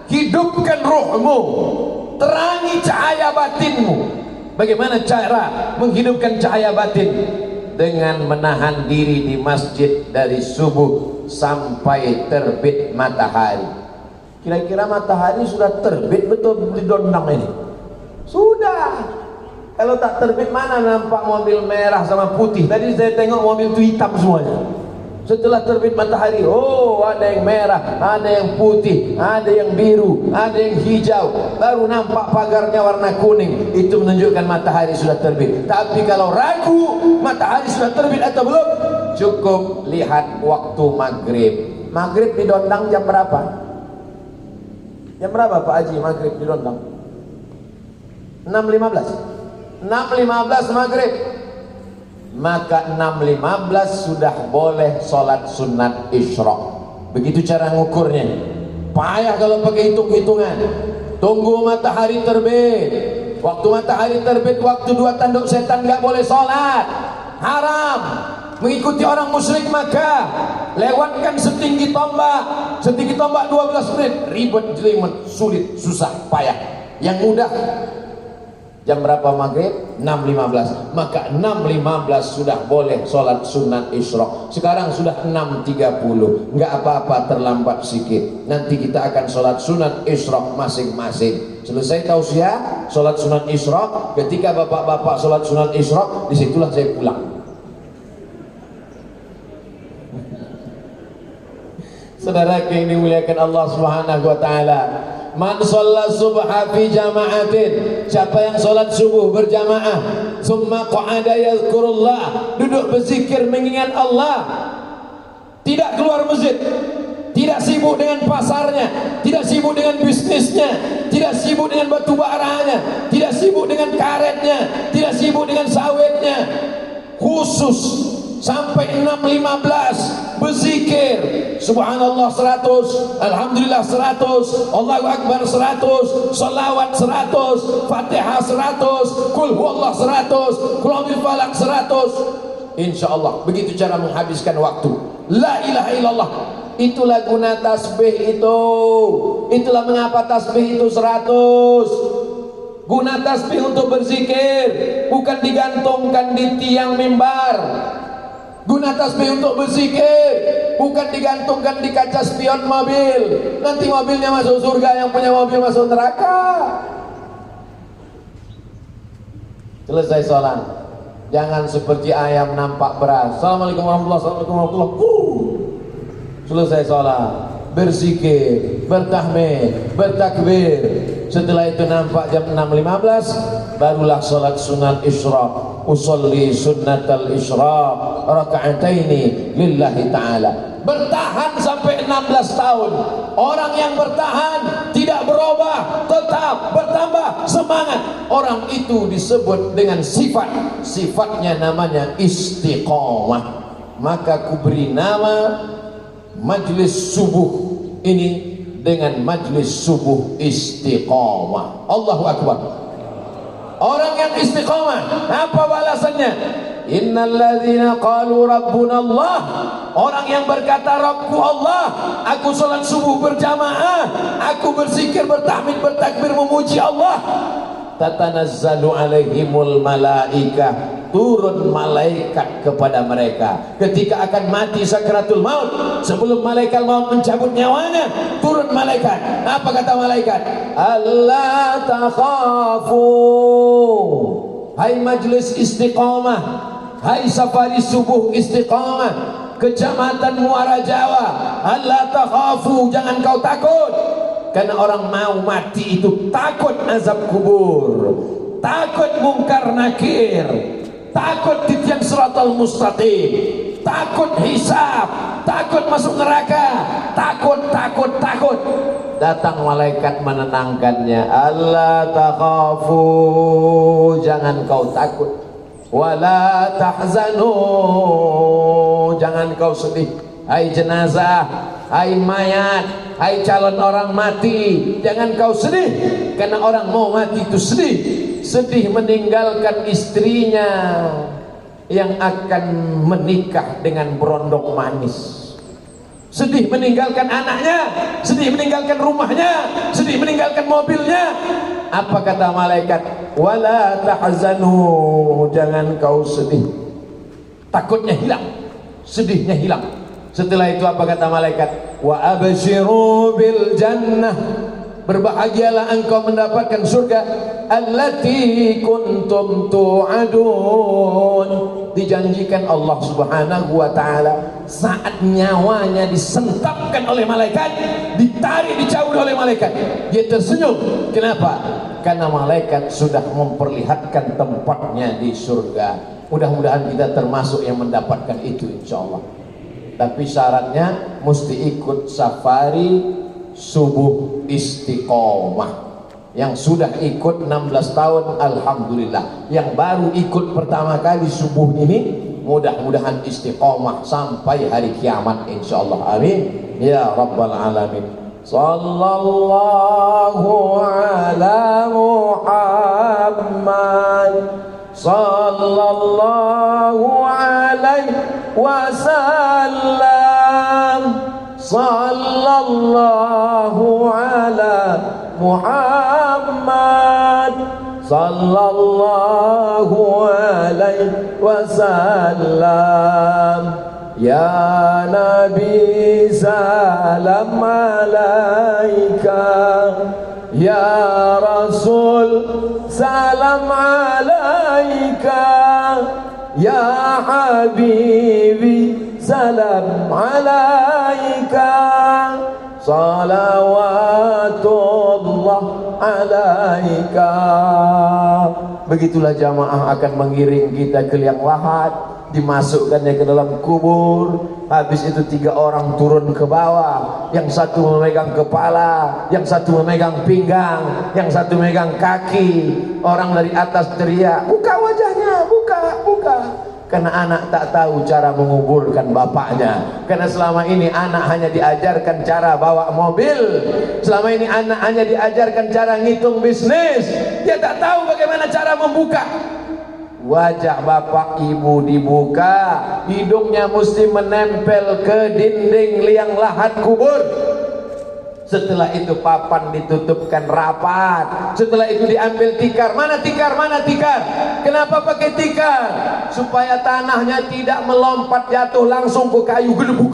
Hidupkan ruhmu, terangi cahaya batinmu. Bagaimana cara menghidupkan cahaya batin? Dengan menahan diri di masjid dari subuh sampai terbit matahari. Kira-kira matahari sudah terbit betul di Dondang ini? Sudah. Kalau tak terbit mana nampak mobil merah sama putih? Tadi saya tengok mobil itu hitam semuanya. Setelah terbit matahari, oh ada yang merah, ada yang putih, ada yang biru, ada yang hijau, baru nampak pagarnya warna kuning. Itu menunjukkan matahari sudah terbit. Tapi kalau ragu matahari sudah terbit atau belum, cukup lihat waktu maghrib. Maghrib di Dondang jam berapa? Jam berapa Pak Haji maghrib di Dondang? 6.15. 6.15 maghrib. Maka 6.15 sudah boleh sholat sunat isyraq. Begitu cara ngukurnya. Payah kalau pakai hitung-hitungan. Tunggu matahari terbit. Waktu matahari terbit, waktu 2 tanduk setan gak boleh sholat, haram. Mengikuti orang musyrik Makkah, lewatkan setinggi tombak 12 menit, ribet, jelimet, sulit, susah, payah. Yang mudah, jam berapa maghrib? 6.15. Maka 6.15 sudah boleh sholat sunat isyraq. Sekarang sudah 6.30. Nggak apa-apa terlambat sedikit. Nanti kita akan sholat sunat isyraq masing-masing. Selesai tausiah, sholat sunat isyraq. Ketika bapak-bapak sholat sunat isyraq, disitulah saya pulang. Saudara yang dimuliakan Allah Subhanahu wa ta'ala, man shalla subha fi jama'atin, siapa yang sholat subuh berjamaah, summa qa'ada yazkurullah, duduk berzikir mengingat Allah, tidak keluar masjid, tidak sibuk dengan pasarnya, tidak sibuk dengan bisnisnya, tidak sibuk dengan batu baranya, tidak sibuk dengan karetnya, tidak sibuk dengan sawitnya, khusus sampai 6.15 berzikir, subhanallah 100, alhamdulillah 100, Allahu akbar 100, salawat 100, fatihah 100, kul huwallah 100, kul a'udzu falaq 100. insyaallah begitu cara menghabiskan waktu. La ilaha illallah, itulah guna tasbih itu. Itulah mengapa tasbih itu 100. Guna tasbih untuk berzikir, bukan digantungkan di tiang mimbar. Guna tasbih untuk berzikir, bukan digantungkan di kaca spion mobil. Nanti mobilnya masuk surga, yang punya mobil masuk neraka. Selesai sholat, jangan seperti ayam nampak beras. Assalamualaikum warahmatullahi wabarakatuh. Selesai sholat, berzikir, bertahmid, bertakbir. Setelah itu nampak jam 6.15, barulah salat sunat isyraq. Usolli sunnatal isyraq raka'ataini lillahi ta'ala. Bertahan sampai 16 tahun. Orang yang bertahan tidak berubah, tetap bertambah semangat, orang itu disebut dengan sifat. Sifatnya namanya istiqomah. Maka kuberi nama majlis subuh ini dengan majlis subuh istiqomah. Allahu Akbar. Orang yang istiqomah, apa balasannya? Innal ladzina qalu rabbuna Allah. Orang yang berkata Rabbku Allah, aku salat subuh berjamaah, aku berzikir, bertahmid, bertakbir, memuji Allah. Tatanazzalu alaihimul malaikah, turun malaikat kepada mereka ketika akan mati sakratul maut. Sebelum malaikat maut mencabut nyawanya, turun malaikat. Apa kata malaikat? Allah takhafu. Hai majlis istiqamah, hai safari subuh istiqamah, Kecamatan Muara Jawa, Allah takhafu, jangan kau takut. Karena orang mau mati itu takut azab kubur, takut mungkar nakir, takut titian siratal mustaqim, takut hisab, takut masuk neraka, takut. Datang malaikat menenangkannya. Allah takhafu, jangan kau takut. Wala tahzanu, jangan kau sedih. Hai jenazah, hai mayat, hai calon orang mati, jangan kau sedih. Karena orang mau mati itu sedih. Sedih meninggalkan istrinya yang akan menikah dengan berondong manis. Sedih meninggalkan anaknya, sedih meninggalkan rumahnya, sedih meninggalkan mobilnya. Apa kata malaikat? Wala tahzanu, jangan kau sedih. Takutnya hilang, sedihnya hilang. Setelah itu apa kata malaikat? Wa abshiru bil jannah, berbahagialah engkau mendapatkan surga. Allati kuntum tu'adun, dijanjikan Allah Subhanahu wa ta'ala saat nyawanya disentapkan oleh malaikat, ditarik, dicabut oleh malaikat. Dia tersenyum. Kenapa? Karena malaikat sudah memperlihatkan tempatnya di surga. Mudah-mudahan kita termasuk yang mendapatkan itu insyaallah. Tapi syaratnya mesti ikut safari subuh istiqomah. Yang sudah ikut 16 tahun alhamdulillah. Yang baru ikut pertama kali subuh ini, mudah-mudahan istiqomah sampai hari kiamat insyaallah. Amin ya rabbal alamin. Sallallahu ala Muhammad, sallallahu alaihi wasallam, sallallahu ala Muhammad, sallallahu alaihi wasallam. Ya Nabi salam alaika, ya Rasul salam alaika, ya Habibi salam alaika, salawatullah alaika. Begitulah jamaah akan mengiring kita ke liang lahat, dimasukkannya ke dalam kubur. Habis itu 3 orang turun ke bawah, yang satu memegang kepala, yang satu memegang pinggang, yang satu memegang kaki. Orang dari atas teriak, buka wajahnya, buka. Karena anak tak tahu cara menguburkan bapaknya. Karena selama ini anak hanya diajarkan cara bawa mobil, selama ini anak hanya diajarkan cara ngitung bisnis. Dia tak tahu bagaimana cara membuka wajah bapak ibu. Dibuka, hidungnya mesti menempel ke dinding liang lahat kubur. Setelah itu papan ditutupkan rapat. Setelah itu diambil tikar. Mana tikar? Mana tikar? Kenapa pakai tikar? Supaya tanahnya tidak melompat jatuh langsung ke kayu. Gedebu.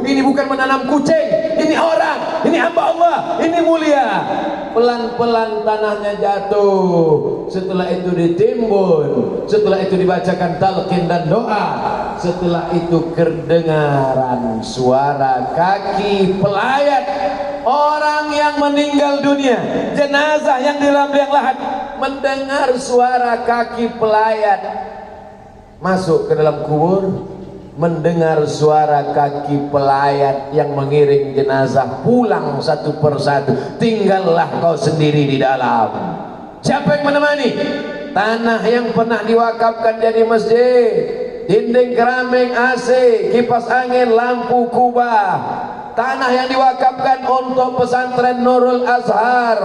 Ini bukan menanam kucing, ini orang, ini hamba Allah, ini mulia. Pelan-pelan tanahnya jatuh. Setelah itu ditimbun. Setelah itu dibacakan talqin dan doa. Setelah itu kedengaran suara kaki pelayat orang yang meninggal dunia, jenazah yang di dalam liang lahat, mendengar suara kaki pelayat masuk ke dalam kubur, mendengar suara kaki pelayat yang mengiring jenazah pulang satu persatu, tinggallah kau sendiri di dalam. Siapa yang menemani? Tanah yang pernah diwakafkan jadi masjid, dinding keramik, AC, kipas angin, lampu kubah, tanah yang diwakafkan untuk pesantren Nurul Azhar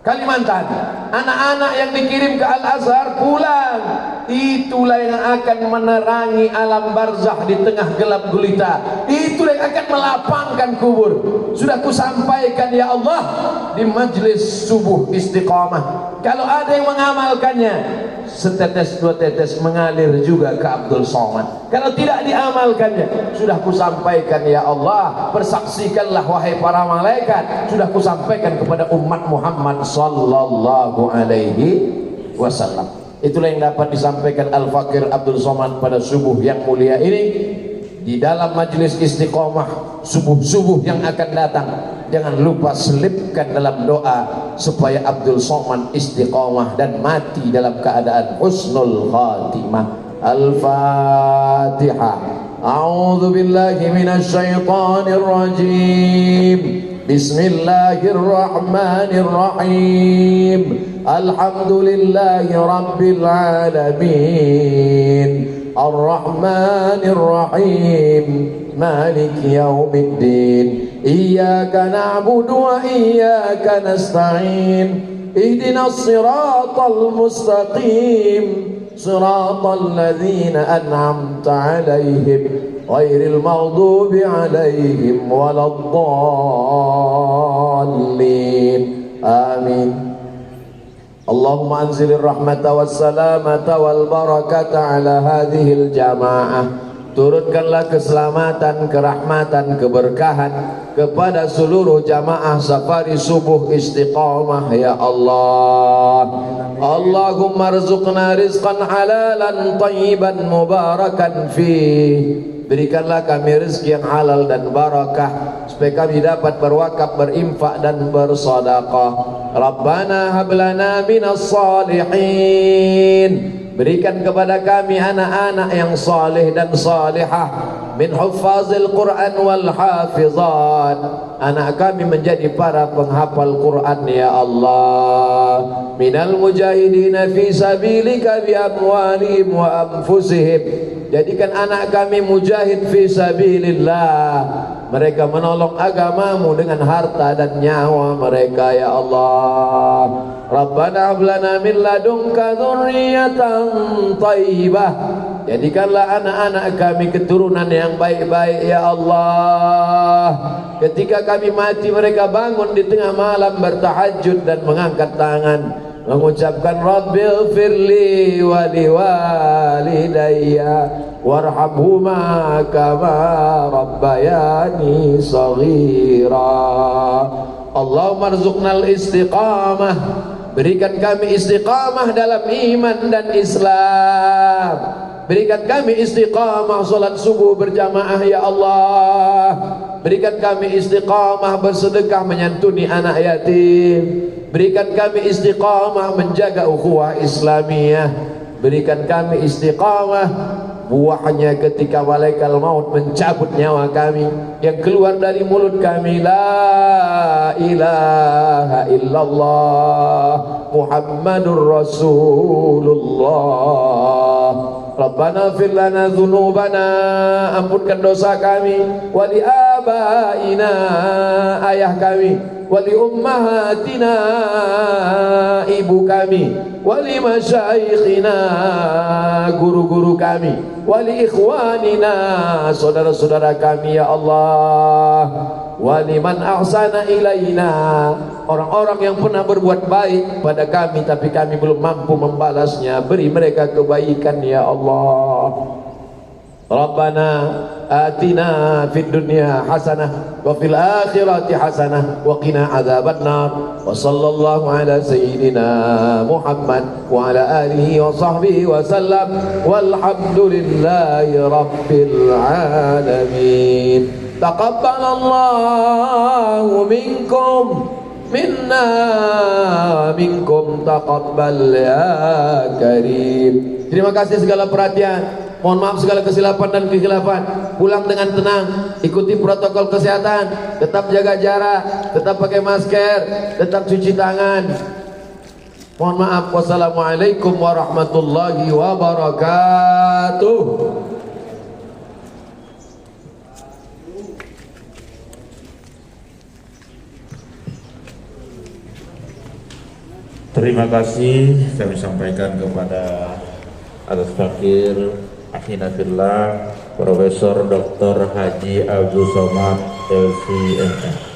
Kalimantan, anak-anak yang dikirim ke Al-Azhar pulang, itulah yang akan menerangi alam barzakh di tengah gelap gulita, itulah yang akan melapangkan kubur. Sudah kusampaikan ya Allah di majlis subuh istiqamah, kalau ada yang mengamalkannya, setetes dua tetes mengalir juga ke Abdul Somad. Kalau tidak diamalkannya, sudah kusampaikan ya Allah, persaksikanlah wahai para malaikat, sudah kusampaikan kepada umat Muhammad sallallahu alaihi wasallam. Itulah yang dapat disampaikan Al-Fakir Abdul Somad pada subuh yang mulia ini. Di dalam majlis istiqomah subuh-subuh yang akan datang, jangan lupa selipkan dalam doa supaya Abdul Somad istiqomah dan mati dalam keadaan husnul khatimah. Al-Fatihah. A'udzu billahi minasy syaithanir rajim. Bismillahirrahmanirrahim. Alhamdulillahi rabbil alamin. Ar-Rahmanir Rahim. Maliki yaumiddin. Iyyaka na'budu wa iyyaka nasta'in. Ihdinas siratal mustaqim. Siratal ladzina an'amta 'alaihim ghairil maghdubi 'alaihim waladdallin. Amin. Allahumma anzilir rahmata wassalamata wal barakata ala hadhil jamaah. Turunkanlah keselamatan, kerahmatan, keberkahan kepada seluruh jamaah safari subuh istiqamah ya Allah. Allahumma rzuqna rizqan halalan tayyiban mubarakan fih. Berikanlah kami rezeki yang halal dan barakah supaya kami dapat berwakaf, berinfak dan bersedekah. Rabbana hab lana minas salihin. Berikan kepada kami anak-anak yang saleh dan salihah, min huffazil Quran wal hafizat. Anak kami menjadi para penghafal Quran ya Allah. Minal mujahidina fi sabilika bi amwalihim wa anfusihim. Jadikan anak kami mujahid fi sabilillah. Mereka menolong agamamu dengan harta dan nyawa mereka ya Allah. Rabbana hab lana min ladunka dzurriyyatan thayyibah. Jadikanlah anak-anak kami keturunan yang baik-baik ya Allah. Ketika kami mati, mereka bangun di tengah malam bertahajud dan mengangkat tangan, mengucapkan Rabbil firli wa liwalidayya warhamhuma kama rabbayani shaghira. Allahumma rzuqnal istiqamah. Berikan kami istiqamah dalam iman dan Islam. Berikan kami istiqamah salat subuh berjamaah ya Allah. Berikan kami istiqamah bersedekah menyantuni anak yatim. Berikan kami istiqamah menjaga ukhuwah Islamiyah. Berikan kami istiqamah buahnya ketika malaikat maut mencabut nyawa kami, yang keluar dari mulut kami la ilaha illallah Muhammadur Rasulullah. Rabbana fir lana dzunubana, ampunkan dosa kami, wali abaina, ayah kami, wali ummahatina, ibu kami, wali masyaikhina, guru-guru kami, wali ikhwanina, saudara-saudara kami ya Allah, wali man ahsana ilaina, orang-orang yang pernah berbuat baik pada kami tapi kami belum mampu membalasnya, beri mereka kebaikan ya Allah. Rabbana atina fid dunya hasanah wa fil akhirati hasanah wa qina adzabannar. Wa sallallahu ala sayyidina Muhammad wa ala alihi wa sahbihi wa sallam walhamdulillahi rabbil alamin. Taqabbalallahu minkum minna minkum taqabbal ya karim. Terima kasih segala perhatian. Mohon maaf segala kesilapan dan kekhilafan. Pulang dengan tenang, ikuti protokol kesehatan, tetap jaga jarak, tetap pakai masker, tetap cuci tangan. Mohon maaf. Wassalamualaikum warahmatullahi wabarakatuh. Terima kasih kami sampaikan kepada atas fakir akhina fillah Profesor Dr. Haji Abdul Somad LCMS.